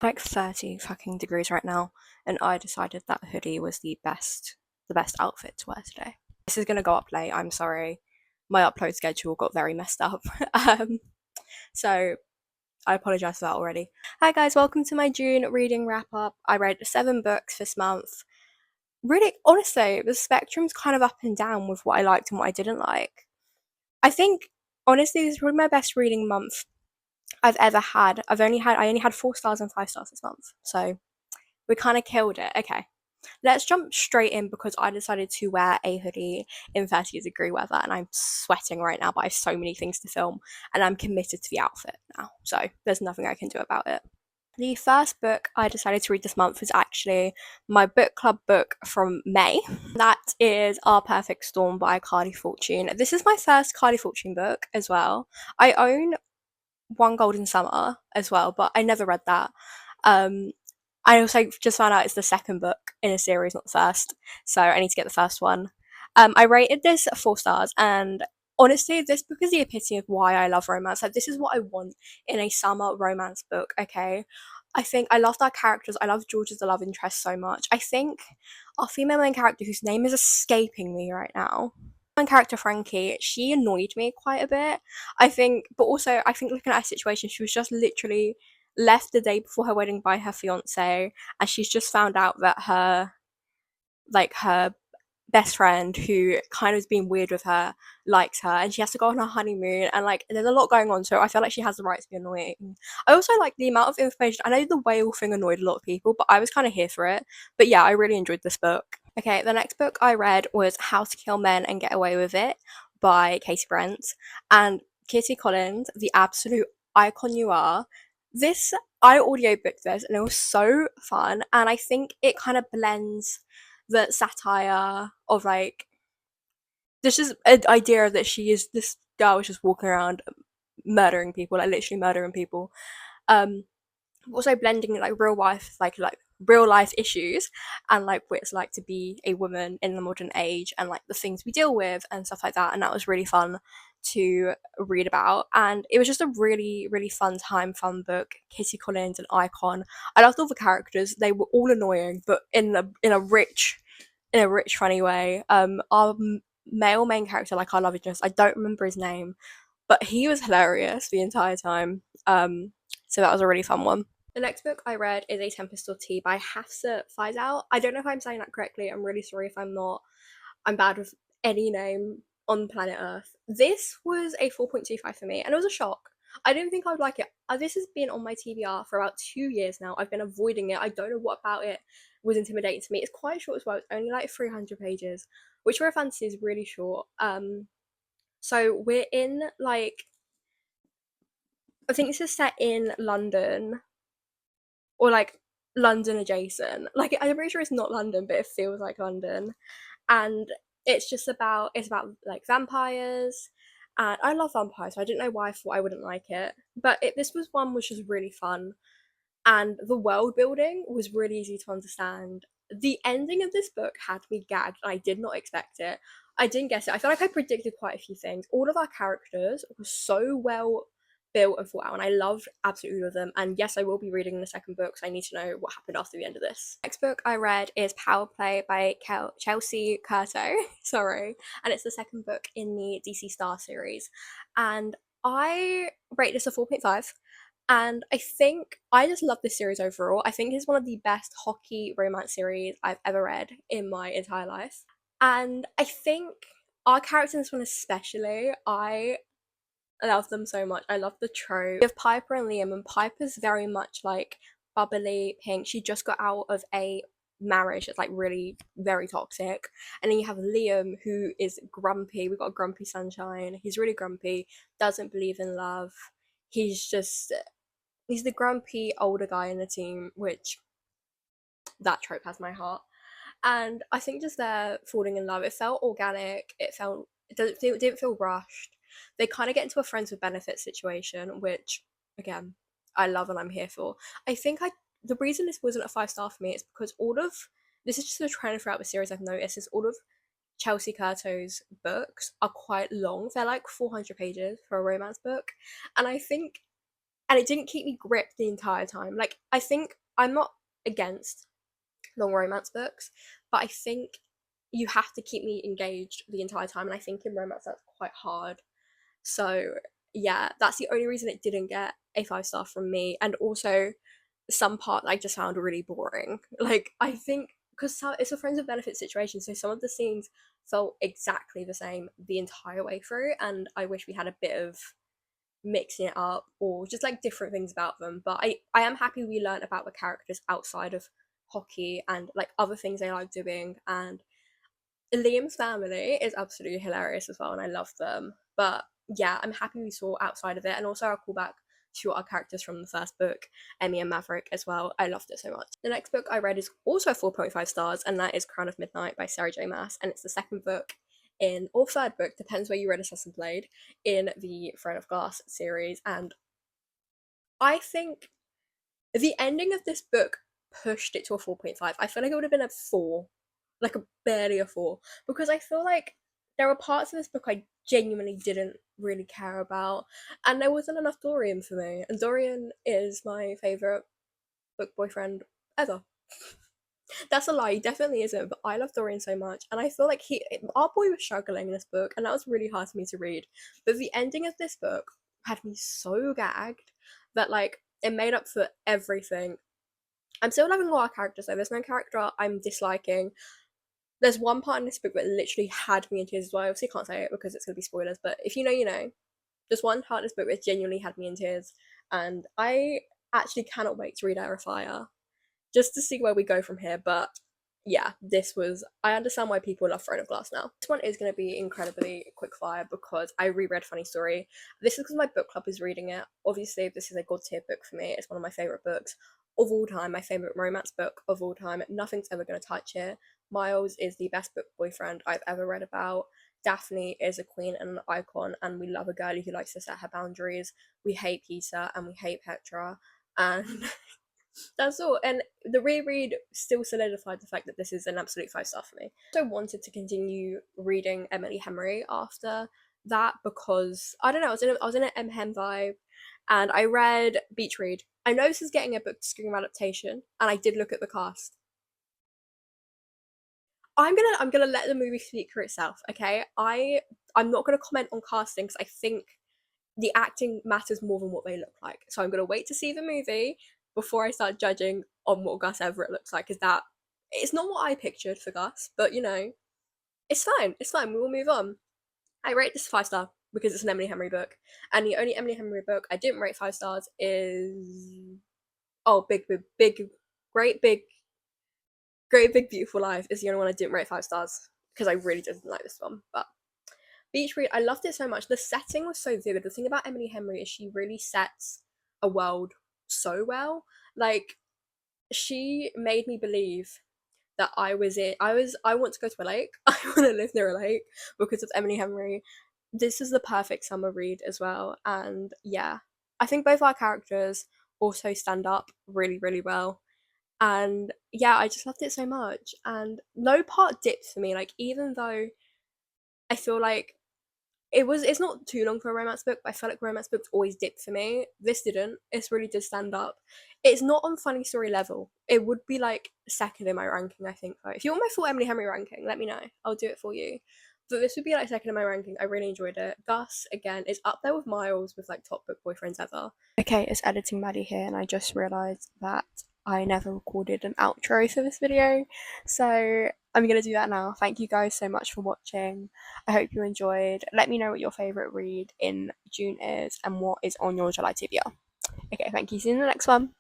Like 30 fucking degrees right now, and I decided that hoodie was the best outfit to wear today. This is gonna go up late, I'm sorry. My upload schedule got very messed up. um, so I apologise for that already. Hi guys, welcome to my June reading wrap up. I read 7 books this month. Really, honestly, the spectrum's kind of up and down with what I liked and what I didn't like. I think, honestly, this is probably my best reading month I've ever had. I only had 4 stars and 5 stars this month. So we kind of killed it. Okay. Let's jump straight in because I decided to wear a hoodie in 30-degree weather and I'm sweating right now, but I have so many things to film and I'm committed to the outfit now. So there's nothing I can do about it. The first book I decided to read this month was actually my book club book from May. That is Our Perfect Storm by Carly Fortune. This is my first Carly Fortune book as well. I own One Golden Summer as well, but I never read that. I also just found out it's the second book in a series, not the first, so I need to get the first one. I rated this 4 stars, and honestly, this book is the epitome of why I love romance. Like, this is what I want in a summer romance book, okay? I think I loved our characters. I love George as the love interest so much. I think our female main character, whose name is escaping me right now, main character Frankie, she annoyed me quite a bit. But also I think looking at her situation, she was just literally left the day before her wedding by her fiance, and she's just found out that her best friend, who kind of is being weird with her, likes her, and she has to go on her honeymoon, and like there's a lot going on, so I feel like she has the right to be annoying. I also like the amount of information. I know the whale thing annoyed a lot of people, but I was kind of here for it. But yeah, I really enjoyed this book. Okay, the next book I read was How to Kill Men and Get Away with It by Katie Brent, and Kitty Collins, the absolute icon you are. This I audiobooked this and it was so fun, and I think it kind of blends the satire of like there's just an idea that this girl is just walking around murdering people, like literally murdering people. Um, Also blending like real life issues and like what it's like to be a woman in the modern age and like the things we deal with and stuff like that. And that was really fun to read about, and it was just a really really fun book. Kitty Collins, an icon. I loved all the characters. They were all annoying, but in a rich funny way. Our male main character, like our love interest, I don't remember his name, but he was hilarious the entire time. So that was a really fun one. The next book I read is A Tempest of Tea by Hafsa Faizal. I don't know if I'm saying that correctly. I'm really sorry if I'm not. I'm bad with any name on planet Earth. This was a 4.25 for me, and it was a shock. I didn't think I would like it. This has been on my TBR for about 2 years now. I've been avoiding it. I don't know what about it was intimidating to me. It's quite short as well. It's only like 300 pages, which for a fantasy is really short. So we're in like, I think this is set in London, or like London adjacent. Like, I'm pretty sure it's not London, but it feels like London. And it's about like vampires. And I love vampires, so I didn't know why I thought I wouldn't like it. But this was one which was really fun, and the world building was really easy to understand. The ending of this book had me gagged, and I did not expect it. I didn't guess it. I feel like I predicted quite a few things. All of our characters were so well built and thought out, and I loved absolutely all of them. And yes, I will be reading the second book, so I need to know what happened after the end of this. Next book I read is Power Play by Chelsea Curto. Sorry, and it's the second book in the DC Star series, and I rate this a 4.5. And I think I just love this series overall. I think it's one of the best hockey romance series I've ever read in my entire life. And I think our characters in this one especially, I love them so much. I love the trope. We have Piper and Liam, and Piper's very much like bubbly pink. She just got out of a marriage that's like really very toxic. And then you have Liam, who is grumpy. We've got Grumpy Sunshine. He's really grumpy, doesn't believe in love. He's the grumpy older guy in the team, which that trope has my heart. And I think just their falling in love, it felt organic. It didn't feel rushed. They kind of get into a friends with benefits situation, which again I love and I'm here for. I think I the reason this wasn't a 5 star for me is because all of this is just a trend throughout the series I've noticed is all of Chelsea Curto's books are quite long. They're like 400 pages for a romance book, and I think and it didn't keep me gripped the entire time. Like, I think I'm not against long romance books, but I think you have to keep me engaged the entire time, and I think in romance that's quite hard. So yeah, that's the only reason it didn't get a 5 star from me. And also some part I just found really boring. Like, I think because it's a friends with benefits situation, so some of the scenes felt exactly the same the entire way through, and I wish we had a bit of mixing it up or just like different things about them. But I am happy we learned about the characters outside of hockey and like other things they like doing. And Liam's family is absolutely hilarious as well, and I love them. But yeah, I'm happy we saw outside of it, and also I'll call back to our characters from the first book, Emmy and Maverick, as well. I loved it so much. The next book I read is also 4.5 stars, and that is Crown of Midnight by Sarah J. Maas, and it's the second book in, or third book, depends where you read Assassin Blade, in the Throne of Glass series. And I think the ending of this book pushed it to a 4.5. I feel like it would have been a 4, like a barely a 4, because I feel like there were parts of this book I genuinely didn't really care about, and there wasn't enough Dorian for me. And Dorian is my favorite book boyfriend ever. That's a lie, he definitely isn't, but I love Dorian so much, and I feel like our boy was struggling in this book, and that was really hard for me to read. But the ending of this book had me so gagged that like it made up for everything. I'm still loving all our characters though. There's no character I'm disliking. There's one part in this book that literally had me in tears as well. I obviously can't say it because it's gonna be spoilers, but if you know, you know. There's one part in this book that genuinely had me in tears, and I actually cannot wait to read Air of Fire just to see where we go from here. But yeah, this was, I understand why people love Throne of Glass now. This one is going to be incredibly quick fire because I reread Funny Story. This is because my book club is reading it. Obviously, this is a god tier book for me. It's one of my favourite books of all time, my favourite romance book of all time. Nothing's ever going to touch it. Miles is the best book boyfriend I've ever read about. Daphne is a queen and an icon, and we love a girlie who likes to set her boundaries. We hate Peter and we hate Petra, and that's all. And the reread still solidified the fact that this is an absolute 5 star for me. I wanted to continue reading Emily Henry after that because I don't know, I was in an M vibe, and I read Beach Read. I know this is getting a book to screen adaptation, and I did look at the cast. I'm gonna let the movie speak for itself, okay? I'm not gonna comment on casting because I think the acting matters more than what they look like. So I'm gonna wait to see the movie before I start judging on what Gus Everett looks like. Is that it's not what I pictured for Gus, but you know, it's fine. It's fine. We will move on. I rate this 5 star because it's an Emily Henry book, and the only Emily Henry book I didn't rate 5 stars is big, great big, great big beautiful life is the only one I didn't rate 5 stars because I really didn't like this one. But Beach Read, I loved it so much. The setting was so vivid. The thing about Emily Henry is she really sets a world so well. Like, she made me believe that I want to go to a lake. I want to live near a lake because of Emily Henry. This is the perfect summer read as well. And yeah, I think both our characters also stand up really, really well. And yeah, I just loved it so much. And no part dipped for me. Like, even though I feel like it's not too long for a romance book, but I felt like romance books always dip for me. This didn't. This really did stand up. It's not on Funny Story level. It would be like second in my ranking, I think. Though. If you want my full Emily Henry ranking, let me know. I'll do it for you. But this would be like second in my ranking. I really enjoyed it. Gus, again, is up there with Miles with like top book boyfriends ever. Okay, it's editing Maddie here, and I just realised that I never recorded an outro for this video. So I'm gonna do that now. Thank you guys so much for watching. I hope you enjoyed. Let me know what your favourite read in June is and what is on your July TBR. Okay, thank you. See you in the next one.